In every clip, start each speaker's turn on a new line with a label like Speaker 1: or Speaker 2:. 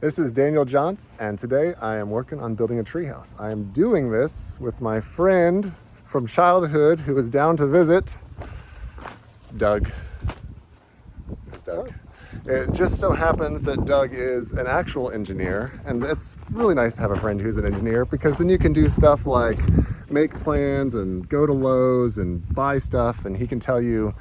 Speaker 1: This is Daniel Johns, and today I am working on building a treehouse. I am doing this with my friend from childhood who was down to visit, Doug. It's Doug. It just so happens that Doug is an actual engineer, and it's really nice to have a friend who's an engineer because then you can do stuff like make plans and go to Lowe's and buy stuff, and he can tell you,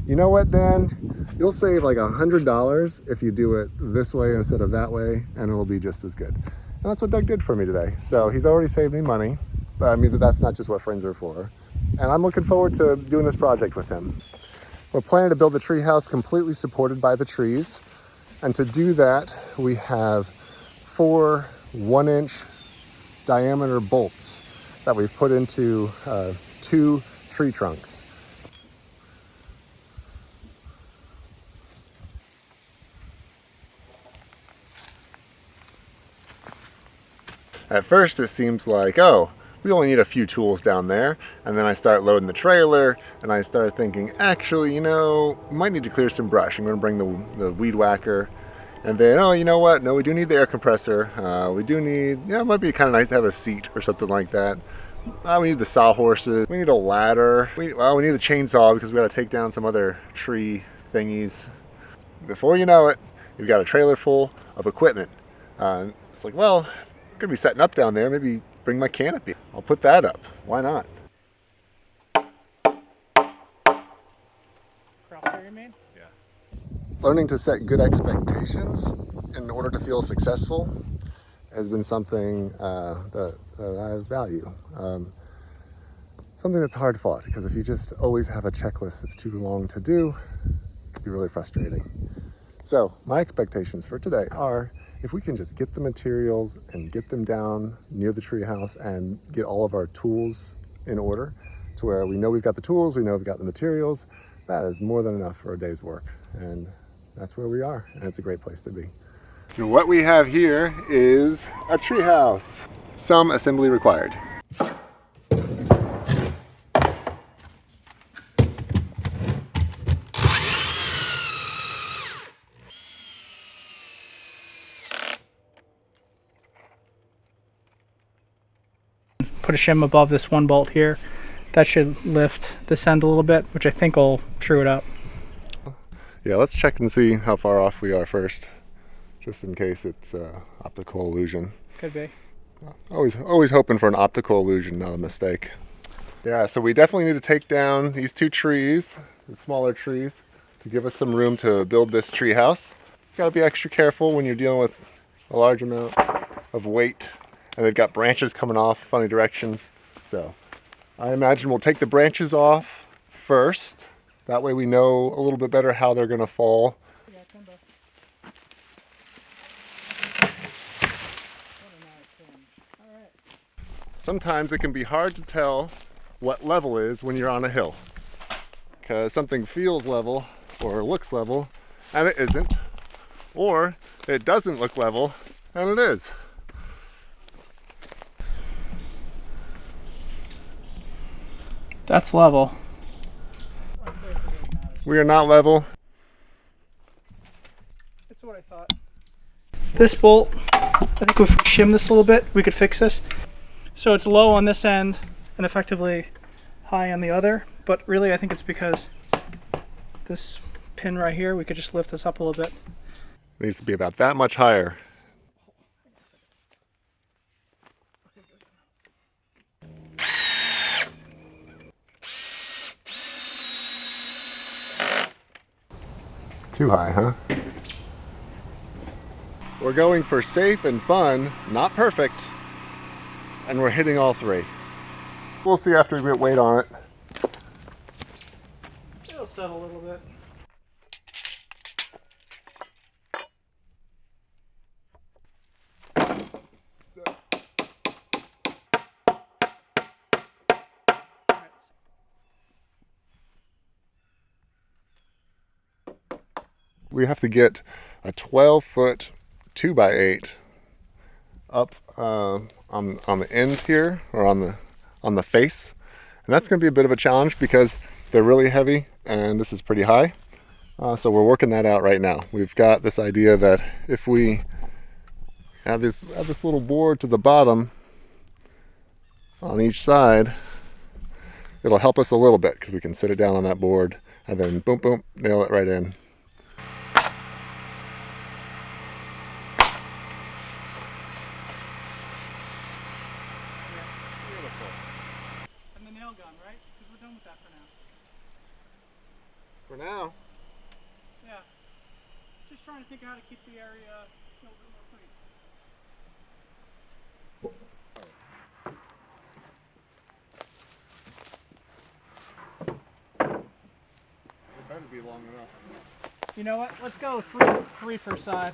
Speaker 1: you know what, Dan? You'll save like $100 if you do it this way instead of that way, and it will be just as good. And that's what Doug did for me today. So he's already saved me money, but I mean, that's not just what friends are for. And I'm looking forward to doing this project with him. We're planning to build the tree house completely supported by the trees. And to do that, we have 4 1-inch diameter bolts that we've put into 2 tree trunks. At first it seems like, oh, we only need a few tools down there. And then I start loading the trailer and I start thinking, actually, you know, we might need to clear some brush. I'm gonna bring the weed whacker. And then, oh, you know what? No, we do need the air compressor. We do need, it might be kind of nice to have a seat or something like that. We need the sawhorses. We need a ladder. We need the chainsaw because we gotta take down some other tree thingies. Before you know it, you've got a trailer full of equipment. It's like, well, I'm gonna be setting up down there, maybe bring my canopy. I'll put that up. Why not?
Speaker 2: Crosshair, you mean?
Speaker 1: Yeah. Learning to set good expectations in order to feel successful has been something that I value. Something that's hard fought, because if you just always have a checklist that's too long to do, it can be really frustrating. So my expectations for today are, if we can just get the materials and get them down near the treehouse and get all of our tools in order to where we know we've got the tools, we know we've got the materials, that is more than enough for a day's work. And that's where we are, and it's a great place to be. And what we have here is a treehouse. Some assembly required.
Speaker 2: Put a shim above this one bolt here. That should lift this end a little bit, which I think will true it up.
Speaker 1: Yeah, let's check and see how far off we are first, just in case it's optical illusion.
Speaker 2: Could be.
Speaker 1: Always hoping for an optical illusion, not a mistake. Yeah, so we definitely need to take down these 2 trees, the smaller trees, to give us some room to build this tree house. You gotta be extra careful when you're dealing with a large amount of weight, and they've got branches coming off funny directions. So I imagine we'll take the branches off first. That way we know a little bit better how they're gonna fall. Sometimes it can be hard to tell what level is when you're on a hill, because something feels level or looks level and it isn't, or it doesn't look level and it is.
Speaker 2: That's level.
Speaker 1: We are not level.
Speaker 2: That's what I thought. This bolt, I think if we shim this a little bit, we could fix this. So it's low on this end and effectively high on the other, but really I think it's because this pin right here, we could just lift this up a little bit.
Speaker 1: It needs to be about that much higher. Too high, huh? We're going for safe and fun, not perfect, and we're hitting all 3. We'll see after we get weight on it.
Speaker 2: It'll settle a little bit.
Speaker 1: We have to get a 12-foot 2x8 up on the end here, or on the face, and that's going to be a bit of a challenge because they're really heavy and this is pretty high. So we're working that out right now. We've got this idea that if we Add this little board to the bottom on each side. It'll help us a little bit because we can sit it down on that board and then boom, boom, nail it right in.
Speaker 2: And the nail gun, right? Because we're done with that for now.
Speaker 1: For now.
Speaker 2: Yeah. Just trying to think of how to keep the area a little bit more clean.
Speaker 1: It better be long enough.
Speaker 2: You know what? Let's go three per side.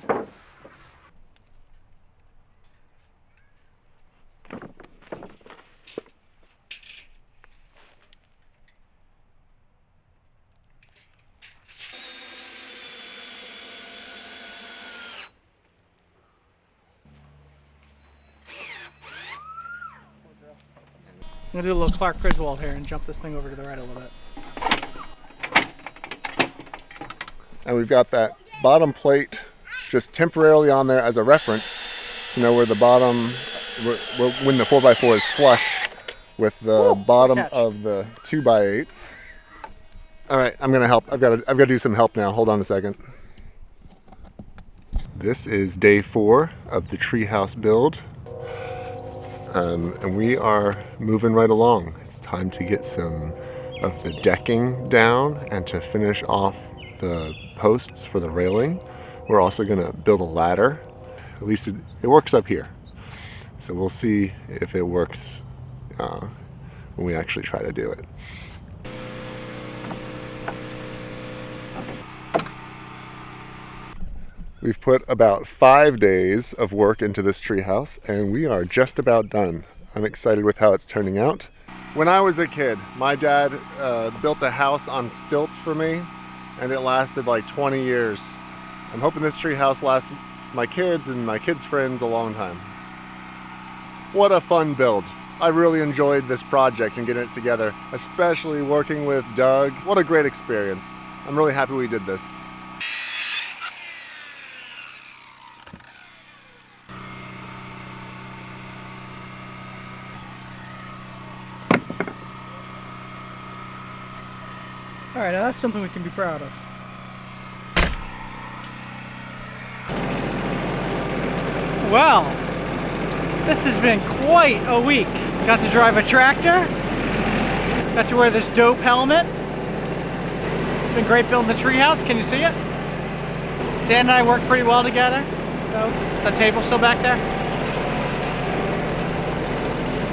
Speaker 2: I'm gonna do a little Clark Griswold here and jump this thing over to the right a little bit.
Speaker 1: And we've got that bottom plate just temporarily on there as a reference to know where the bottom, when the 4x4 is flush with the bottom of the 2x8. All right, I'm gonna help. I've got to do some help now. Hold on a second. This is day 4 of the treehouse build. And we are moving right along. It's time to get some of the decking down and to finish off the posts for the railing. We're also gonna build a ladder. At least it works up here. So we'll see if it works when we actually try to do it. We've put about 5 days of work into this treehouse, and we are just about done. I'm excited with how it's turning out. When I was a kid, my dad built a house on stilts for me, and it lasted like 20 years. I'm hoping this treehouse lasts my kids and my kids' friends a long time. What a fun build. I really enjoyed this project and getting it together, especially working with Doug. What a great experience. I'm really happy we did this.
Speaker 2: All right, now that's something we can be proud of. Well, this has been quite a week. Got to drive a tractor. Got to wear this dope helmet. It's been great building the treehouse. Can you see it? Dan and I work pretty well together. So, is that table still back there?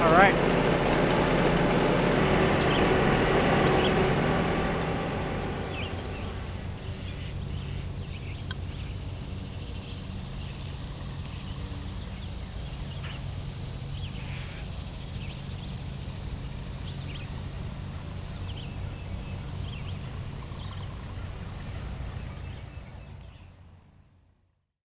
Speaker 2: All right.